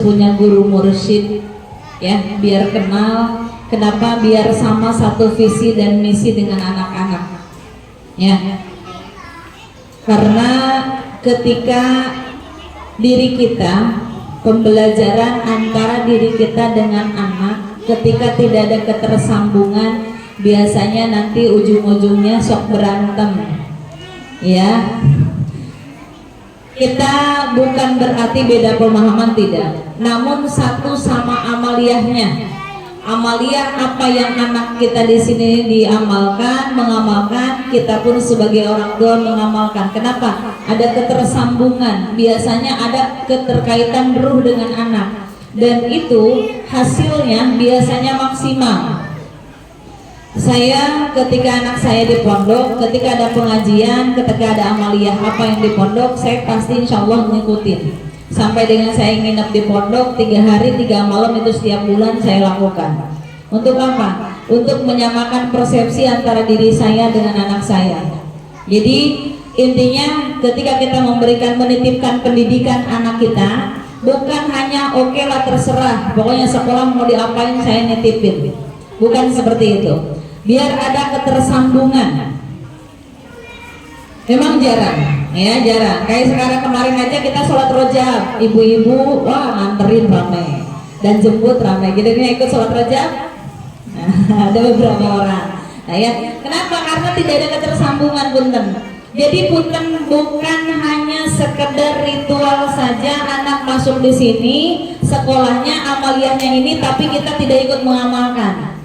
punya guru mursyid ya, biar kenal. Kenapa? Biar sama satu visi dan misi dengan anak-anak ya, karena ketika diri kita, pembelajaran antara diri kita dengan anak, ketika tidak ada ketersambungan, biasanya nanti ujung-ujungnya sok berantem ya. Kita bukan berarti beda pemahaman, tidak, namun satu sama amaliyahnya. Amaliyah apa yang anak kita di sini diamalkan, mengamalkan, kita pun sebagai orang tua mengamalkan. Kenapa? Ada ketersambungan, biasanya ada keterkaitan ruh dengan anak, dan itu hasilnya biasanya maksimal. Saya ketika anak saya di pondok, ketika ada pengajian, ketika ada amaliyah apa yang di pondok, saya pasti insya Allah mengikuti. Sampai dengan saya nginep di pondok 3 hari 3 malam itu setiap bulan saya lakukan. Untuk apa? Untuk menyamakan persepsi antara diri saya dengan anak saya. Jadi intinya ketika kita menitipkan pendidikan anak kita, bukan hanya oke lah terserah, pokoknya sekolah mau diapain saya nitipin. Bukan seperti itu. Biar ada ketersambungan. Memang jarang, ya jarang. Kayak sekarang kemarin aja kita sholat rojab, ibu-ibu wah nganterin ramai dan jemput ramai. Jadi ikut sholat rojab, nah, ada beberapa orang. Nah ya, kenapa? Karena tidak ada ketersambungan, punten. Jadi punten bukan hanya sekedar ritual saja anak masuk di sini, sekolahnya amaliyahnya ini, tapi kita tidak ikut mengamalkan.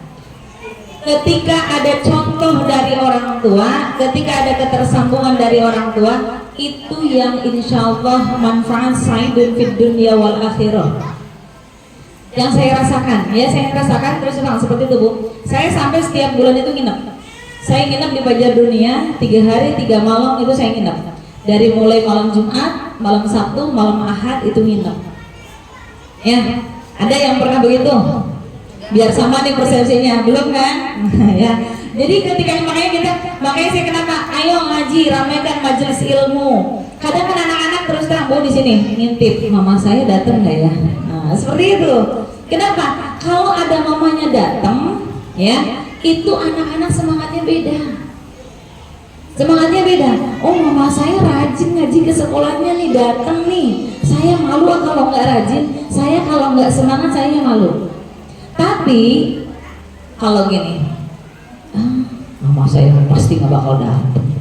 Ketika ada contoh dari orang tua, ketika ada ketersambungan dari orang tua, itu yang insya Allah manfaat saidun fid dunya wal akhirah. Yang saya rasakan, ya saya rasakan terus terang seperti itu Bu. Saya sampai setiap bulan itu nginep. Saya nginep di Fajar Dunia 3 hari 3 malam itu saya nginep. Dari mulai malam Jumat, malam Sabtu, malam Ahad itu nginep. Ya, ada yang pernah begitu? Biar sama nih persepsinya, belum kan? Ya. Jadi ketika makanya saya kenapa? Ayo ngaji, ramaikan majelis ilmu. Kadang kan anak-anak terus terang Bu di sini ngintip, mama saya datang nggak ya? Nah, seperti itu. Kenapa? Kalau ada mamanya datang, ya, itu anak-anak semangatnya beda. Semangatnya beda. Oh mama saya rajin ngaji ke sekolahnya nih, datang nih. Saya malu kalau nggak rajin. Saya kalau nggak semangat saya malu. Tapi kalau gini, mama saya pasti nggak bakal datang.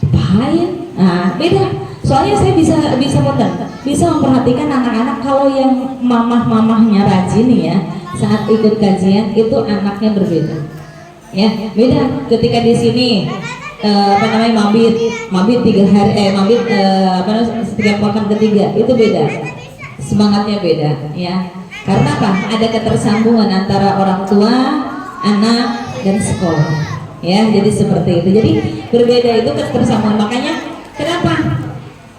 Bahaya. Nah, beda. Soalnya saya bisa memperhatikan anak-anak kalau yang mamah-mamahnya rajin nih ya, saat ikut kajian itu anaknya berbeda. Ya, beda. Ketika di sini mabit 3 hari setiap pekan ketiga itu beda. Semangatnya beda, ya. Karena apa? Ada ketersambungan antara orang tua, anak, dan sekolah. Ya, jadi seperti itu. Jadi berbeda itu ketersambungan. Makanya kenapa?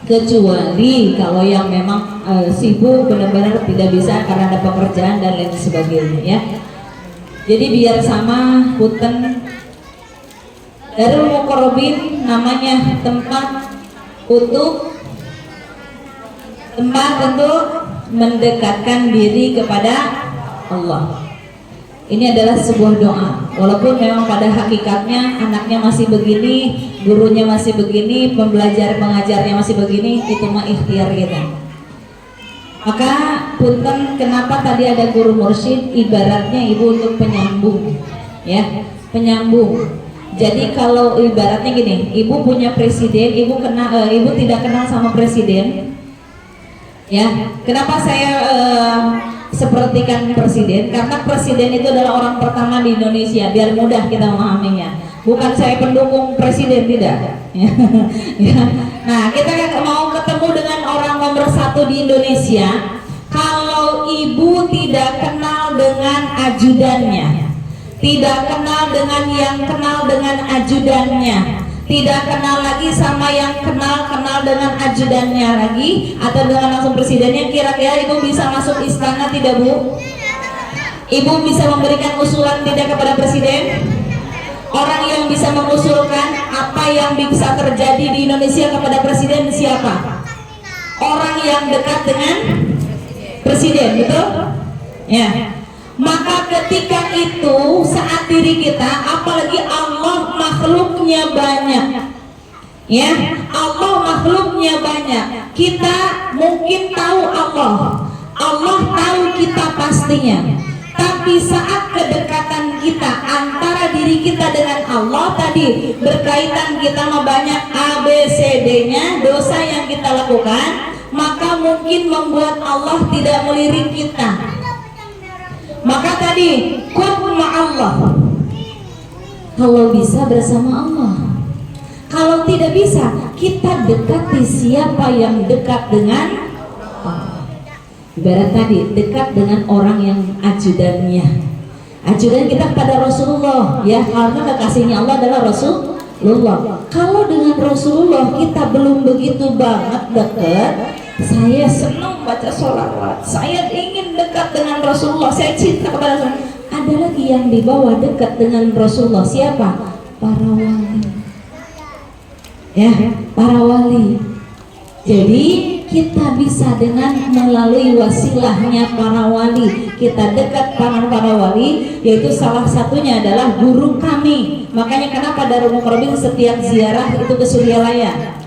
Kecuali kalau yang memang sibuk benar-benar tidak bisa karena ada pekerjaan dan lain sebagainya. Ya. Jadi biar sama punten. Darul Muqarrabin namanya tempat untuk mendekatkan diri kepada Allah. Ini adalah sebuah doa. Walaupun memang pada hakikatnya anaknya masih begini, gurunya masih begini, pengajarnya masih begini, itu mah ikhtiar kita. Maka punten kenapa tadi ada guru mursyid, ibaratnya ibu untuk penyambung, ya, penyambung. Jadi kalau ibaratnya gini, ibu punya presiden, ibu tidak kenal sama presiden. Ya, kenapa saya sepertikan presiden? Karena presiden itu adalah orang pertama di Indonesia, biar mudah kita memahaminya. Bukan saya pendukung presiden, tidak. Ya. Nah, kita mau ketemu dengan orang nomor 1 di Indonesia. Kalau ibu tidak kenal dengan ajudannya, tidak kenal dengan yang kenal dengan ajudannya, tidak kenal lagi sama yang kenal dengan ajudannya lagi, atau dengan langsung presidennya, kira-kira ibu bisa masuk istana tidak Bu? Ibu bisa memberikan usulan tidak kepada presiden? Orang yang bisa mengusulkan apa yang bisa terjadi di Indonesia kepada presiden siapa? Orang yang dekat dengan presiden, betul? Ya. Maka ketika itu saat diri kita, apalagi Allah makhluknya banyak, ya, Allah makhluknya banyak. Kita mungkin tahu Allah tahu kita pastinya. Tapi saat kedekatan kita antara diri kita dengan Allah tadi berkaitan kita banyak ABCD-nya dosa yang kita lakukan, maka mungkin membuat Allah tidak melirik kita. Maka tadi kun ma'allah, kalau bisa bersama Allah, kalau tidak bisa kita dekati siapa yang dekat dengan Allah. Ibarat tadi dekat dengan orang yang ajudannya, ajudan kita kepada Rasulullah, ya, karena kekasihnya Allah adalah Rasulullah. Kalau dengan Rasulullah kita belum begitu banget dekat, saya senang baca sholawat, saya ingin dekat dengan Rasulullah, saya cinta kepada Rasulullah. Ada lagi yang di bawah dekat dengan Rasulullah, siapa? Para wali, ya, para wali. Jadi kita bisa dengan melalui wasilahnya para wali, kita dekat dengan para wali, yaitu salah satunya adalah guru kami. Makanya kenapa Darul Muqarrabin setiap ziarah itu ke Suryalaya,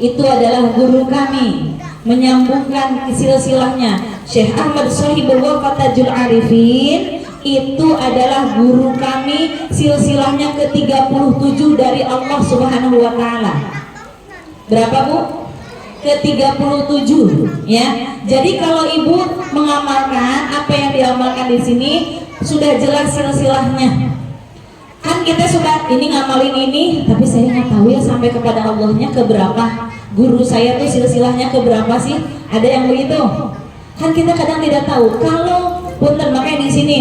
itu adalah guru kami, menyambungkan silsilahnya. Syekh Ahmad Shahibul Wafa Tajul Arifin itu adalah guru kami, silsilahnya ke-37 dari Allah Subhanahu wa taala. Berapa, Bu? Ke-37, ya. Jadi kalau ibu mengamalkan apa yang diamalkan di sini sudah jelas silsilahnya. Kan kita sudah ini ngamalin ini, tapi saya nggak tahu ya sampai kepada Allahnya keberapa. Guru saya tuh silsilahnya keberapa sih? Ada yang begitu? Kan kita kadang tidak tahu. Kalau punten, makanya di sini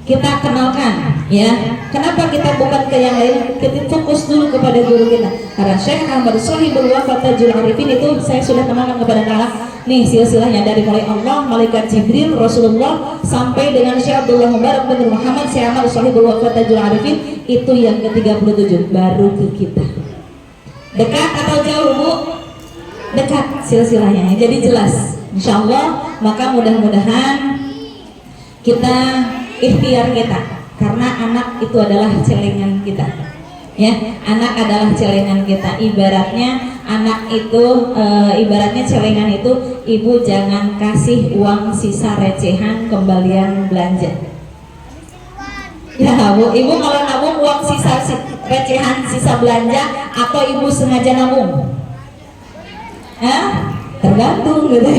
kita kenalkan, ya. Kenapa kita bukan ke yang lain? Kita fokus dulu kepada guru kita. Karena Syekh Ahmad Shahibul Wafa Tajul Arifin itu saya sudah kenalkan kepada kalian. Nih silsilahnya dari mulai Allah, malaikat Jibril, Rasulullah sampai dengan Syekh Abdullah Mubarak bin Muhammad, Syekh Ahmad Shahibul Wafa Tajul Arifin, itu yang ke-37 baru ke kita. Dekat atau jauh, Bu? Dekat silsilahnya. Jadi jelas, insya Allah. Maka mudah-mudahan kita ikhtiar kita, karena anak itu adalah celengan kita, ya. Anak adalah celengan kita. Ibaratnya anak itu ibaratnya celengan itu, ibu jangan kasih uang sisa recehan kembalian belanja, ya, Bu. Ibu kalau nabung uang sisa recehan sisa belanja atau ibu sengaja nabung, tergantung gitu.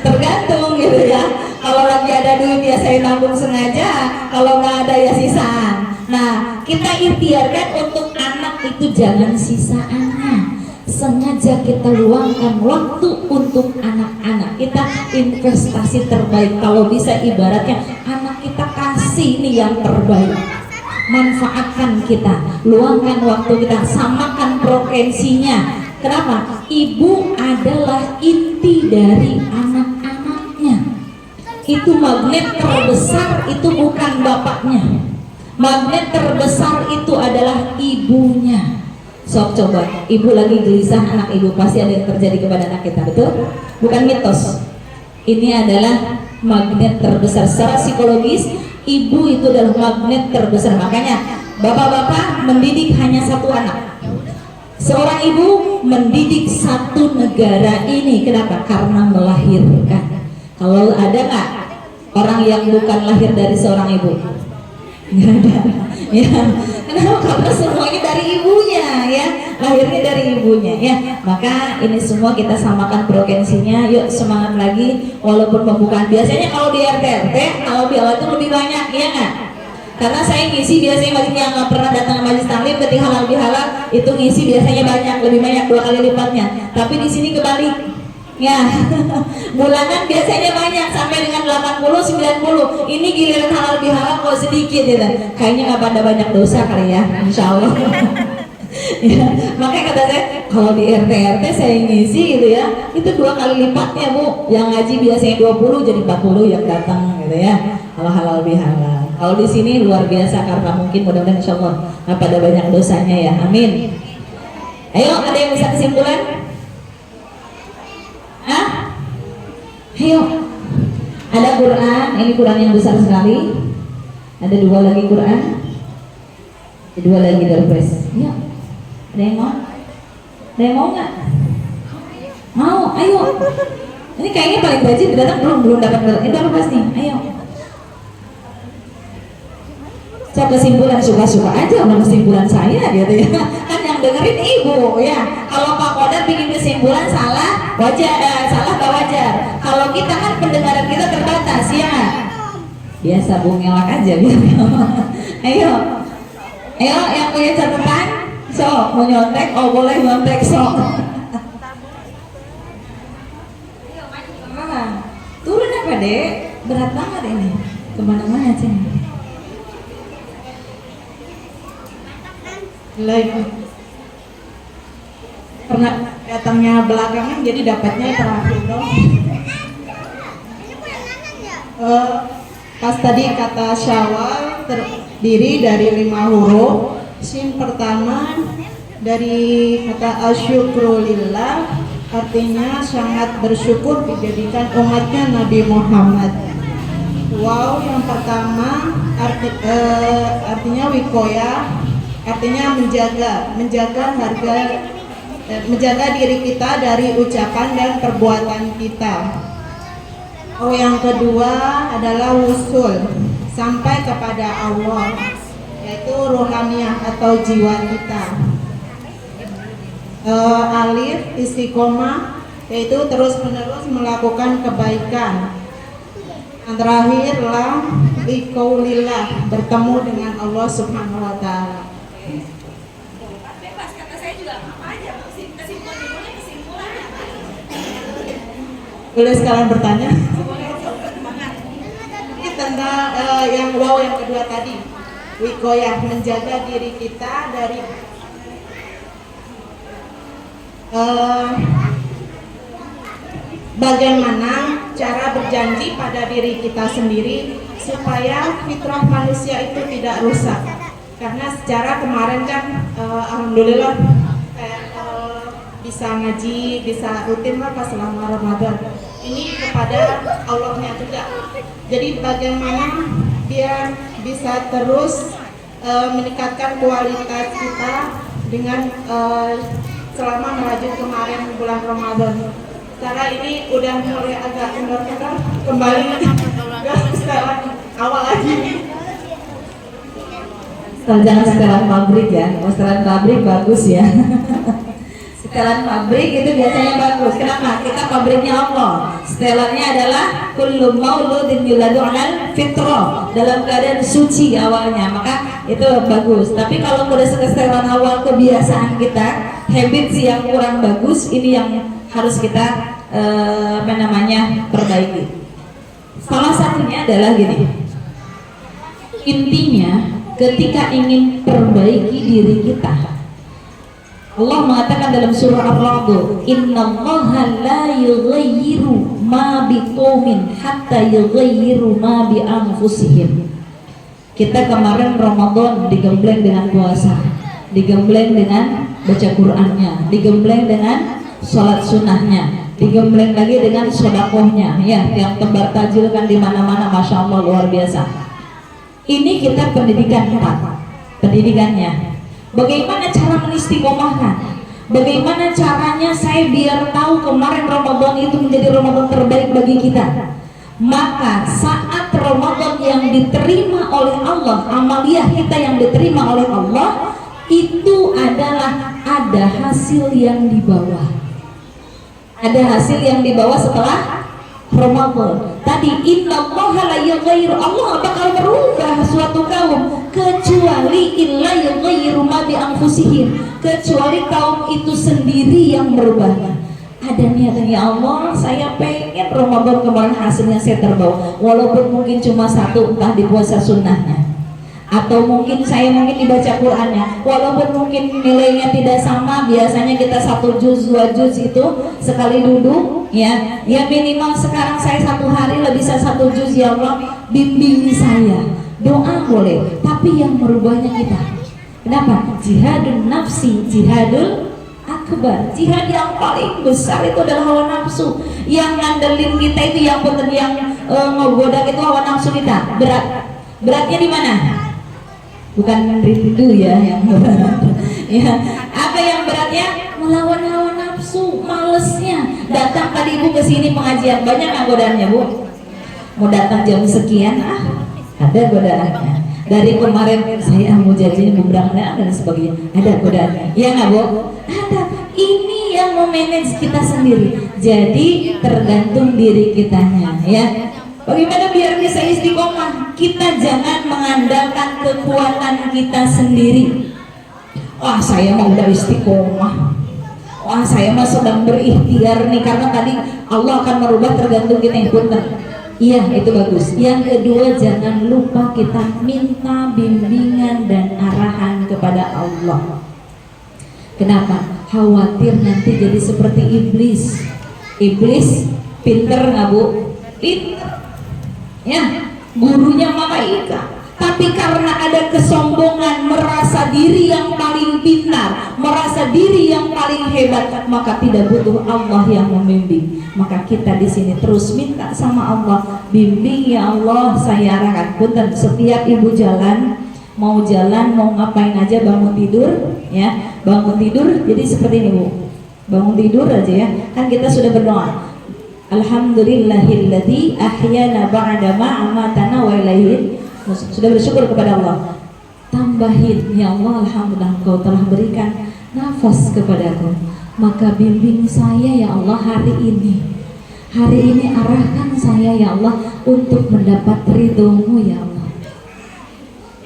Tergantung gitu ya. Kalau lagi ada duit ya saya nabung sengaja, kalau nggak ada ya sisaan. Nah, kita ikhtiarkan untuk anak itu jangan sisaannya, sengaja kita luangkan waktu untuk anak-anak kita, investasi terbaik. Kalau bisa ibaratnya anak kita kasih nih yang terbaik, manfaatkan kita, luangkan waktu kita, samakan frekuensinya. Kenapa? Ibu adalah inti dari anak-anaknya. Itu magnet terbesar itu bukan bapaknya, magnet terbesar itu adalah ibunya. Sok coba, ibu lagi gelisah anak ibu, pasti ada yang terjadi kepada anak kita, betul? Bukan mitos. Ini adalah magnet terbesar secara psikologis. Ibu itu adalah magnet terbesar. Makanya bapak-bapak mendidik hanya satu anak. Seorang ibu mendidik satu negara ini. Kenapa? Karena melahirkan. Kalau ada nggak orang yang bukan lahir dari seorang ibu? Nggak ada, ya. Kenapa? Karena semuanya dari ibunya, ya. Lahirnya dari ibunya, ya. Maka ini semua kita samakan frekuensinya. Yuk semangat lagi. Walaupun pembukaan biasanya kalau di RT kalau di awal itu lebih banyak, ya nggak? Karena saya ngisi biasanya bagi yang nggak pernah datang ke majelis taklim, ketika halal bihalal itu ngisi biasanya banyak, lebih banyak 2 kali lipatnya. Tapi di sini kebalik. Ya, bulanan biasanya banyak sampai dengan 80, 90. Ini giliran halal bihalal kok sedikit gitu. Kayaknya nggak pada banyak dosa kali ya, insya Allah. Ya, makanya kata saya kalau di RT saya ngisi gitu ya, itu 2 kali lipatnya, Bu. Yang ngaji biasanya 20 jadi 40 yang datang gitu ya. Kalau halal bihalal. Kalau di sini luar biasa karena mungkin mudah-mudahan insya Allah nggak pada banyak dosanya ya. Amin. Ayo, ada yang bisa kesimpulan? Ayo, ada Quran, ini Quran yang besar sekali. Ada 2 lagi Quran, ada 2 lagi Doorpress. Iya, ada yang mau? Ada yang mau nggak? Mau, ayo. Ini kayaknya paling rajin datang belum dapat Doorpress nih. Ayo. So kesimpulan suka-suka aja sama kesimpulan saya gitu ya. Kan yang dengerin ibu ya. Kalau Pak Kodar bikin kesimpulan salah wajar, salah gak wajar. Kalau kita kan pendengaran kita terbatas ya. Biasa Bung ngelak aja gitu. Ayo yang punya catatan, so mau nyontek, oh boleh nyontek so. Turun apa dek? Berat banget ini. Kemana-mana ceng. Live. Karena datangnya belakangan jadi dapatnya terakhir dong. Pas tadi kata Syawal terdiri dari 5 huruf. Shin pertama dari kata asyukrulillah, artinya sangat bersyukur dijadikan umatnya Nabi Muhammad. Wow yang pertama artinya wikoya, artinya menjaga diri kita dari ucapan dan perbuatan kita. Oh yang kedua adalah wusul, sampai kepada Allah, yaitu rohaniah atau jiwa kita. Alif istiqomah, yaitu terus menerus melakukan kebaikan. Yang terakhir lam liqaulillah, bertemu dengan Allah Subhanahu wa taala. Bebas, kata saya juga apa aja, kesimpulan. Boleh sekalian bertanya? Ini tentang yang wow yang kedua tadi, wikoyah, menjaga diri kita dari bagaimana cara berjanji pada diri kita sendiri supaya fitrah manusia itu tidak rusak. Karena secara kemarin kan alhamdulillah bisa ngaji, bisa rutin lah pas selama Ramadan. Ini kepada Allahnya juga. Jadi bagaimana dia bisa terus meningkatkan kualitas kita dengan selama merajut kemarin bulan Ramadan. Secara ini udah mulai agak kendor-kendor kembali ke setelan awal lagi. Jangan setelan pabrik ya, setelan pabrik bagus ya. Setelan pabrik itu biasanya bagus. Kenapa? Kita pabriknya Allah. Setelannya adalah kullu mauludin yuladu 'alal fitrah, dalam keadaan suci awalnya, maka itu bagus. Tapi kalau udah setelan awal kebiasaan kita, habits yang kurang bagus, ini yang harus kita perbaiki. Salah satunya adalah gini. Intinya ketika ingin perbaiki diri kita, Allah mengatakan dalam surah Ar-Ra'd, "Innallaha la yughayyiru ma biqaumin hatta yughayyiru ma bi anfusihim." Kita kemarin Ramadan digembleng dengan puasa, digembleng dengan baca Qur'annya, digembleng dengan sholat sunnahnya, digembleng lagi dengan sodakohnya, ya, yang tebar tajil kan di mana-mana, masya Allah luar biasa. Ini kita pendidikan pendidikannya. Bagaimana cara menistiqomahkan? Bagaimana caranya saya biar tahu kemarin Ramadan itu menjadi Ramadan terbaik bagi kita? Maka saat Ramadan yang diterima oleh Allah, amaliyah kita yang diterima oleh Allah, itu adalah ada hasil yang dibawa. Ada hasil yang dibawa setelah Ramadan. Tadi innallaha la yughayyiru, Allah bakal merubah suatu kaum kecuali illa yughayyiru ma bi anfusihim, kecuali kaum itu sendiri yang merubahnya. Ada niatan, ya Allah saya pengen Ramadan kemarin hasilnya saya terbawa, walaupun mungkin cuma satu, entah di puasa sunnahnya, atau mungkin saya dibaca Qur'annya, walaupun mungkin nilainya tidak sama. Biasanya kita 1 juz 2 juz itu sekali duduk ya minimal. Sekarang saya 1 hari lebih bisa 1 juz. Ya Allah bimbingi saya, doa boleh, tapi yang merubahnya kita. Kenapa? Jihadun nafsi, jihadul akal. akbar. Jihad yang paling besar itu adalah hawa nafsu. Yang ngandelin kita itu yang ngegoda itu hawa nafsu kita. Beratnya di mana? Bukan rindu ya yang berat. Ya, apa yang beratnya? Melawan hawa nafsu, malesnya. Datang tadi ibu ke sini pengajian, banyak nggak godaannya bu? Mau datang jam sekian, ada godaannya. Dari kemarin saya mau janji beberapa dan sebagainya, ada godaannya. Iya nggak bu? Ada. Ini yang memanage kita sendiri. Jadi tergantung diri kitanya, ya. Bagaimana biar bisa istiqomah? Kita jangan mengandalkan kekuatan kita sendiri. Wah saya mau udah istiqomah. Wah saya mah sedang berikhtiar nih karena tadi Allah akan merubah tergantung kita yang punten. Iya itu bagus. Yang kedua jangan lupa kita minta bimbingan dan arahan kepada Allah. Kenapa? Khawatir nanti jadi seperti iblis. Iblis pinter nggak bu? Pinter. Ya, gurunya malaika. Tapi karena ada kesombongan, merasa diri yang paling pintar, merasa diri yang paling hebat, maka tidak butuh Allah yang membimbing. Maka kita di sini terus minta sama Allah, bimbing ya Allah, saya arahkan. Punten, setiap ibu mau jalan, mau ngapain aja, bangun tidur, ya, bangun tidur. Jadi seperti ini bu, bangun tidur aja ya. Kan kita sudah berdoa. Alhamdulillahilladzi ahyana ba'da ma amatana wa ilaihi. Sudah bersyukur kepada Allah. Tambahin, ya Allah, alhamdulillah Engkau telah berikan nafas kepadaku. Maka bimbing saya ya Allah hari ini. Hari ini arahkan saya ya Allah untuk mendapat ridhomu ya Allah.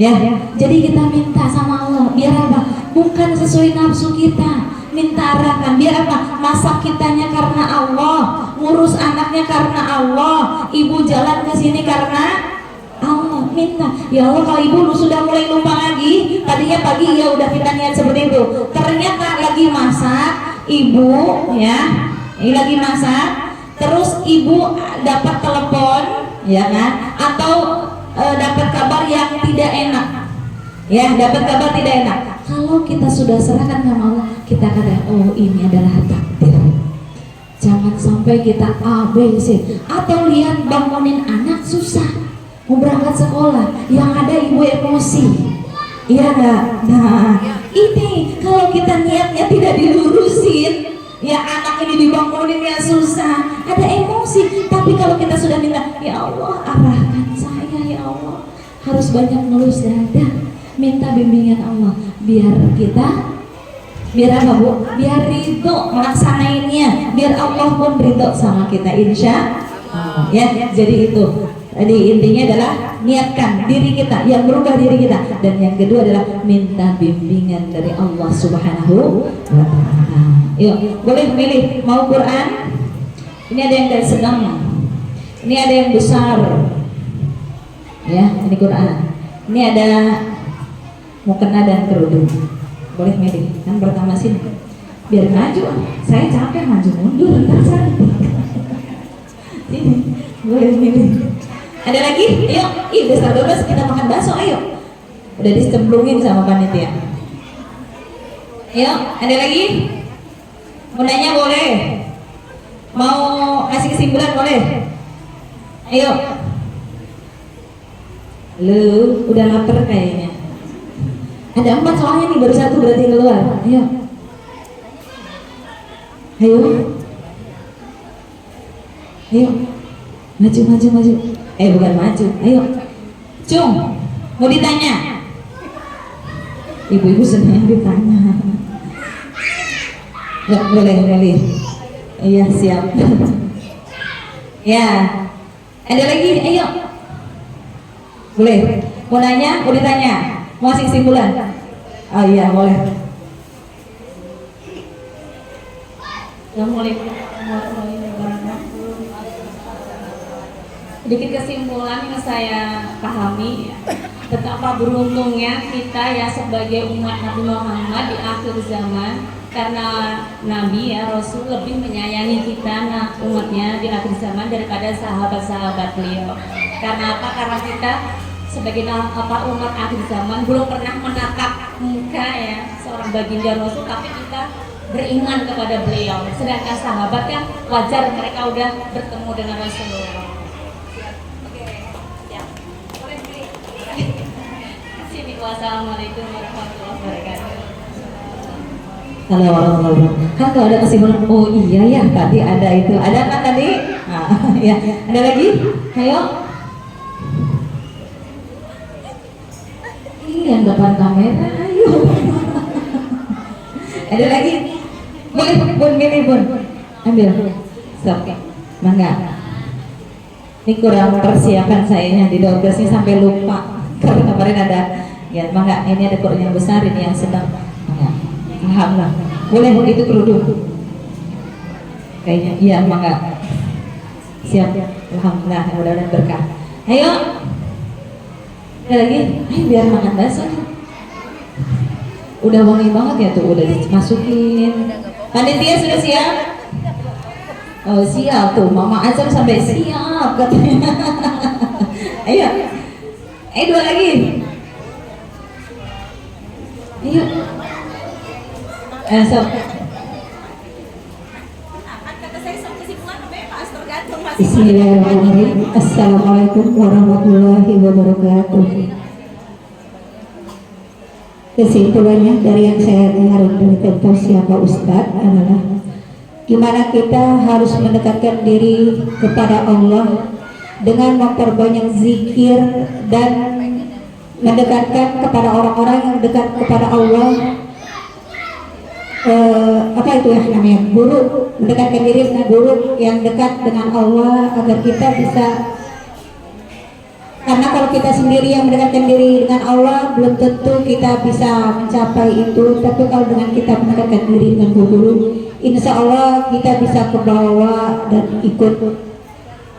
Ya, jadi kita minta sama Allah biar apa? Bukan sesuai nafsu kita. Minta arahkan biar apa? Masak kitanya karena Allah, ngurus anaknya karena Allah, ibu jalan ke sini karena Allah. Minta ya Allah, kalau ibu lu sudah mulai lupa lagi, tadinya pagi ya udah kita niat seperti itu, ternyata lagi masak ibu ya, ini lagi masak, terus ibu dapat telepon ya kan, atau dapat kabar yang tidak enak ya, dapat kabar tidak enak. Kalau kita sudah serahkan sama Allah, kita kata oh ini adalah takdir. Jangan sampai kita A, B, C. Atau lihat bangunin anak susah, mau berangkat sekolah, yang ada ibu emosi. Iya enggak? Nah, ini kalau kita niatnya tidak dilurusin, ya anak ini dibanguninnya susah, ada emosi. Tapi kalau kita sudah minta, ya Allah arahkan saya ya Allah, harus banyak ngelus dada, minta bimbingan Allah, biar kita biar apa bu? Biar ridho melaksanainnya, biar Allah pun ridho sama kita, insya Allah. Ya, jadi itu. Jadi intinya adalah niatkan diri kita, yang berubah diri kita, dan yang kedua adalah minta bimbingan dari Allah Subhanahu wa Ta'ala. Yuk, boleh milih mau Quran. Ini ada yang dari sedang, ini ada yang besar. Ya, ini Quran. Ini ada mukena dan kerudung. Boleh milih. Kan pertama sini. Biar maju. Saya capek maju mundur. Ntar saya. Sini. Boleh milih. Ada lagi? Ayo. Ih, udah 12 kita makan bakso. Ayo. Udah dicemplungin sama panitia. Ayo. Ada lagi? Mau nanya boleh. Mau kasih kesimpulan boleh. Ayo. Lu udah lapar kayaknya. Ada 4 soalnya nih, baru 1 berarti keluar. Ayo. Ayo. Ayo. Maju. Bukan maju. Ayo. Cung, mau ditanya. Ibu-ibu senang ditanya. Ya, boleh. Iya, siap. Ya. Ada lagi? Ayo. Boleh. Mau nanya, mau ditanya. Mau kasih kesimpulan? Oh iya, boleh. Assalamualaikum warahmatullahi wabarakatuh. Sedikit kesimpulan yang saya pahami, betapa beruntungnya kita ya sebagai umat Nabi Muhammad di akhir zaman, karena Nabi ya Rasul lebih menyayangi kita umatnya di akhir zaman daripada sahabat-sahabat beliau. Karena apa? Karena kita sebagai umat akhir zaman belum pernah menatap muka ya seorang baginda Rasul, tapi kita beriman kepada beliau. Sedangkan sahabat kan wajar mereka udah bertemu dengan Rasulullah. Oke, ya. Boleh berdiri. Wassalamualaikum warahmatullahi wabarakatuh. Halo warahmatullahi wabarakatuh. Kan kalau ada kesimpulan, oh iya ya tadi ada itu, ada kan tadi? Nah, ya, ada lagi? Ayo. Yang depan kamera, ayo. Ada lagi? Boleh, Bun, gini Bun. Ambil. Stop. Mangga. Ini kurang persiapan sayanya di 12 ini sampai lupa. Karena kemarin ada, ya mangga, ini ada kurang yang besar, ini yang sedang. Mangga. Alhamdulillah. Boleh, itu kerudung. Kayaknya, iya mangga. Siap. Alhamdulillah, mudah-mudahan berkah. Ayo. Ada lagi? Ayo biar makan bakso. Udah wangi banget ya tuh, udah dimasukin. Panitia sudah siap? Oh siap tuh, Mama Azam sampai siap katanya. Ayo, dua lagi. Ayo. Sob. Kan kata saya sama kesimpulan bebas, tergantung masing-masing. Bismillahirrahmanirrahim. Assalamualaikum warahmatullahi wabarakatuh. Kesimpulannya dari yang saya dengar dari pentas Pak Ustadz adalah gimana kita harus mendekatkan diri kepada Allah dengan memperbanyak zikir dan mendekatkan kepada orang-orang yang dekat kepada Allah. Apa itu ya namanya, guru, mendekatkan diri dengan guru yang dekat dengan Allah agar kita bisa, karena kalau kita sendiri yang mendekatkan diri dengan Allah belum tentu kita bisa mencapai itu, tapi kalau dengan kita mendekatkan diri dengan guru, insya Allah kita bisa ke bawah dan ikut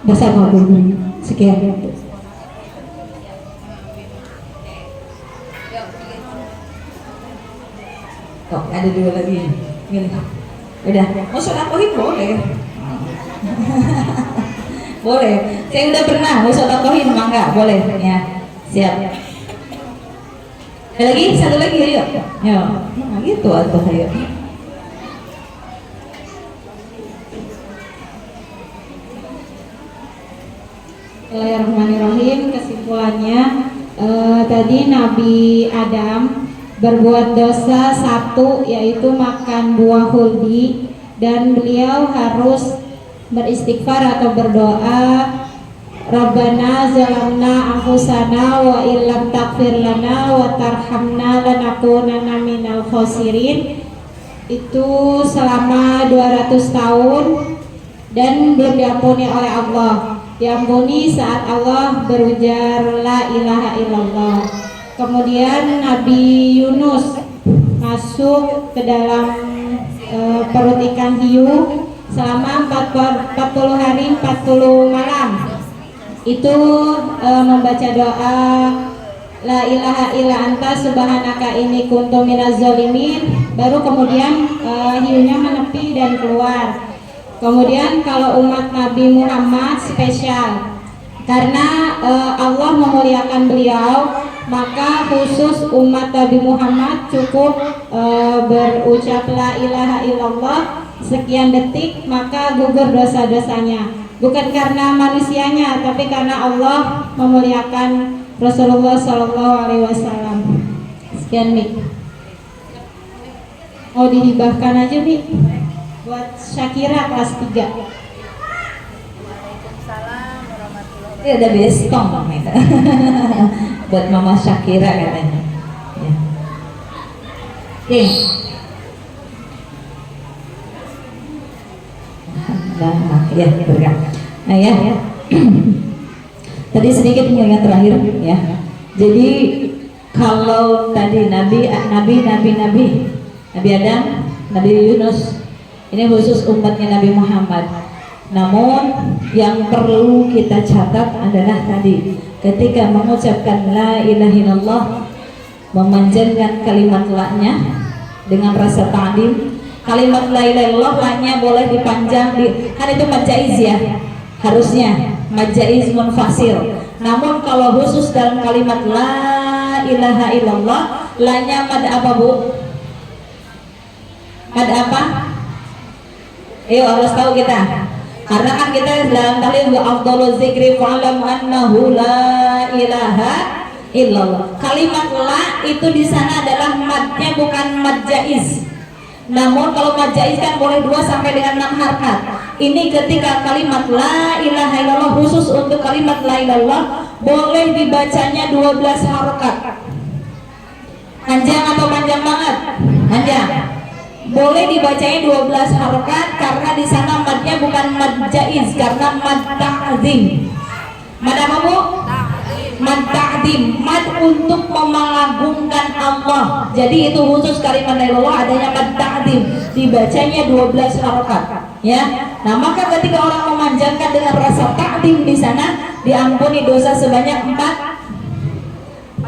bersama guru. Sekian. Oh, ada dua lagi. Gini. Udah, mau sodakohin boleh. Boleh. Saya udah pernah mau sodakohin, mangga boleh ya. Siap. Ada lagi? Satu lagi ayo. Yo. Nah, gitu atuh ayo. Bismillahirrahmanirrahim. Kesimpulannya tadi Nabi Adam berbuat dosa satu, yaitu makan buah huldi, dan beliau harus beristighfar atau berdoa, Rabbana zalamna anfusana wa illam taghfir lana wa tarhamna lanakunanna minal khosirin. Itu selama 200 tahun dan belum diampuni oleh Allah. Diampuni saat Allah berujar la ilaha illallah. Kemudian Nabi Yunus masuk ke dalam perut ikan hiu selama 40 hari 40 malam. Itu membaca doa la ilaha illa anta subhanaka inni kuntu minaz zalimin. Baru kemudian hiunya menepi dan keluar. Kemudian kalau umat Nabi Muhammad spesial karena Allah memuliakan beliau, maka khusus umat Nabi Muhammad cukup berucap la ilaha illallah sekian detik maka gugur dosa-dosanya, bukan karena manusianya tapi karena Allah memuliakan Rasulullah SAW. Sekian nih, mau dihibahkan aja nih buat Syakira kelas 3. Ini ada bestong buat Mama Syakira katanya. Ya. Oke. Nah, ya berkah. Nah ya. Tadi sedikit yang terakhir ya. Jadi kalau tadi Nabi Adam, Nabi Yunus, ini khusus umatnya Nabi Muhammad. Namun yang perlu kita catat adalah tadi ketika mengucapkan la ilaha illallah, memanjangkan kalimat la-nya dengan rasa ta'lim. Kalimat la ilaha illallah la-nya boleh dipanjang kan itu majaiz ya, harusnya majaiz munfasil. Namun kalau khusus dalam kalimat la ilaha illallah, la-nya mad apa Bu? Mad apa? Harus tahu kita. Karena kan kita dalam tahlil wa afdhaluz zikri fa'lam annahu la ilaha illallah. Kalimat la itu di sana adalah madnya bukan mad jaiz. Namun kalau mad jaiz kan boleh 2 sampai dengan 6 harkat. Ini ketika kalimat la ilaha illallah, khusus untuk kalimat la ilallah boleh dibacanya 12 harkat. Panjang atau panjang banget? Panjang. Boleh dibacanya 12 harkat karena di sana madnya bukan mad jaiz, karena mad ta'zim. Mad apa Bu? Mad ta'zim, mad untuk mengagungkan Allah. Jadi itu khusus kalimat la ilallah adanya mad ta'zim, dibacanya 12 harkat. Ya. Nah, maka ketika orang memanjangkan dengan rasa ta'zim di sana, diampuni dosa sebanyak 4.000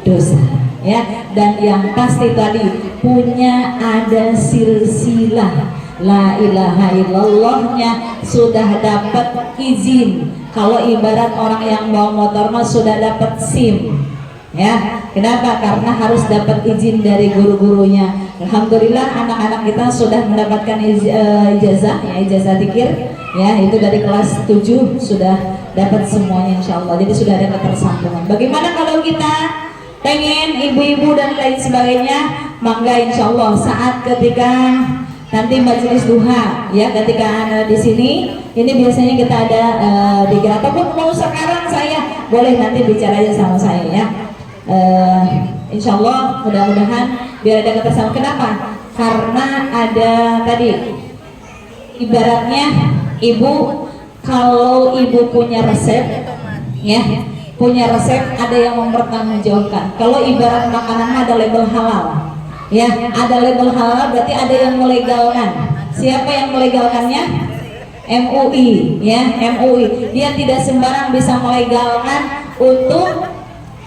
dosa. Ya, dan yang pasti tadi punya ada silsilah la ilaha illallahnya, sudah dapat izin. Kalau ibarat orang yang bawa motor mah sudah dapat SIM. Ya, kenapa? Karena harus dapat izin dari guru-gurunya. Alhamdulillah anak-anak kita sudah mendapatkan ijazah, ya ijazah dzikir, ya itu dari kelas 7 sudah dapat semuanya insyaallah. Jadi sudah ada ketersambungan. Bagaimana kalau kita pengen ibu-ibu dan lain sebagainya? Mangga insyaallah saat ketika nanti majelis duha, ya ketika Anda di sini, ini biasanya kita ada dikira, ataupun mau sekarang saya boleh nanti bicara aja sama saya ya. Insyaallah mudah-mudahan biar ada ketersambungan. Kenapa? Karena ada tadi ibaratnya ibu, kalau ibu punya resep, ya punya resep, ada yang mempertanggungjawabkan. Kalau ibarat makanan ada label halal, ya ada label halal berarti ada yang melegalkan. Siapa yang melegalkannya? MUI, ya MUI. Dia tidak sembarang bisa melegalkan untuk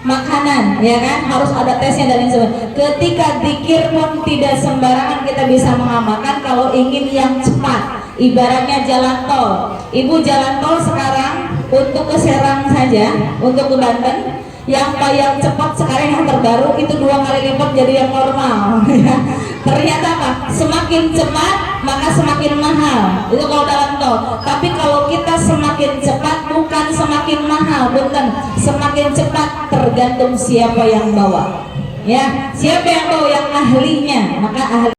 makanan, ya kan, harus ada tesnya dan lain sebagainya. Ketika dzikir pun tidak sembarangan kita bisa mengamalkan kalau ingin yang cepat. Ibaratnya jalan tol, ibu jalan tol sekarang untuk ke Serang saja, untuk ke Banten, yang cepat sekarang yang terbaru itu 2 kali lipat jadi yang normal. Ternyata apa? Semakin cepat maka semakin mahal. Itu kalau dalam tol. Tapi kalau kita semakin cepat bukan semakin mahal, bukan semakin cepat, tergantung siapa yang bawa. Ya, siapa yang bawa, yang ahlinya, maka ahli